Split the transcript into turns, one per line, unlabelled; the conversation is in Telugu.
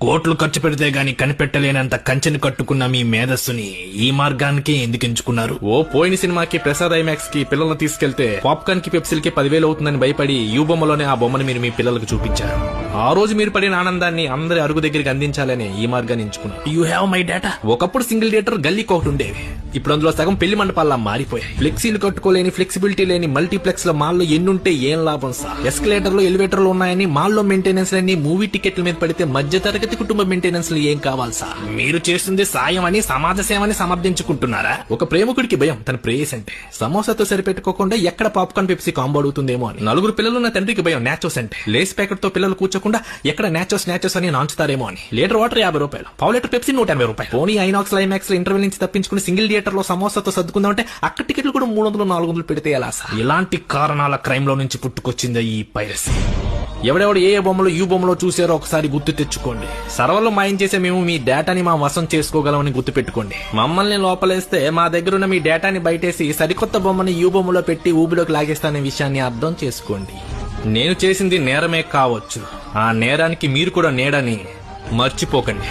కోట్లు ఖర్చు పెడితే గాని కనిపెట్టలేనంత కంచెని కట్టుకున్న మీ మేధస్సుని ఈ మార్గానికి ఎందుకు ఎంచుకున్నారు?
ఓ పోయిన సినిమాకి ప్రసాద్ ఐమాక్స్ కి పిల్లల్ని తీసుకెళ్తే పాప్కార్న్ కి పెప్సిల్కి 10,000 అవుతుందని భయపడి యూ బొమ్మలోనే ఆ బొమ్మను మీరు మీ పిల్లలకు చూపించారు. ఆ రోజు మీరు పడిన ఆనందాన్ని అందరి అరుగు దగ్గరికి అందించాలని ఈ మార్గాన్ని ఎంచుకున్నారు.
You have my data.
ఒకప్పుడు సింగిల్ థియేటర్ గల్లీకి ఒకటి ఉండేవి. ఇప్పుడు అందులో సగం పెళ్లి మండపాల్లా మారిపోయాయి. ఫ్లెక్సీలు కట్టుకోలేని, ఫ్లెక్సిబిలిటీ లేని మల్టీప్లెక్స్ లో మాల్లో ఎన్నుంటే ఏం లాభం సార్? ఎస్కలేటర్లు, ఎలివేటర్లు ఉన్నాయని మాల్లో మెయింటెనెన్స్ లన్నీ మూవీ టికెట్ల మీద పడితే మధ్య తరగతి కుటుంబ మెయింటెనెన్స్ ఏం కావాలి సార్?
మీరు చేస్తుంది సాయం అని, సమాజ సేవని సమర్థించుకుంటున్నారా?
ఒక ప్రేమికుడికి భయం తన ప్రేయస్ అంటే సమోసాతో సరిపెట్టుకోకుండా ఎక్కడ పాప్కార్న్ పెప్సీ కాంబో అడుగుతుందేమో అని. నలుగురు పిల్లలు నా తండ్రికి భయం నాచోస్ అంటే. లేస్ ప్యాకెట్ తో పిల్లలు కూర్చోకుండా ఎక్కడ నాచోస్ అని నాంచుతారేమో అని. లీటర్ వాటర్ 50 రూపాయలు, పావు లీటర్ పెప్సీ 180 రూపాయలు. పోనీ ఐనాక్స్ ఐమాక్స్ లో ఇంటర్వెల్ నుంచి తప్పించుకుని సింగిల్ థియేటర్ లో సమోసాతో సర్దుకుందామంటే అక్కడ టికెట్లు కూడా 300-400 పెడితే ఎలా సార్?
ఇలాంటి కారణాల క్రైమ్ లో నుంచి పుట్టుకొచ్చింది ఈ పైరసీ.
ఎవడెవడు ఏ బొమ్మలో యూ బొమ్మలో చూసారో ఒకసారి గుర్తు తెచ్చుకోండి. సర్వర్లో మాయం చేసే మేము మీ డేటాని మా వశం చేసుకోగలమని గుర్తు పెట్టుకోండి. మమ్మల్ని లోపలేస్తే మా దగ్గరున్న మీ డేటాని బయటేసి సరికొత్త బొమ్మని యూ బొమ్మలో పెట్టి ఊబిలోకి లాగేస్తానే విషయాన్ని అర్థం చేసుకోండి. నేను చేసింది నేరమే కావచ్చు, ఆ నేరానికి మీరు కూడా నేడని మర్చిపోకండి.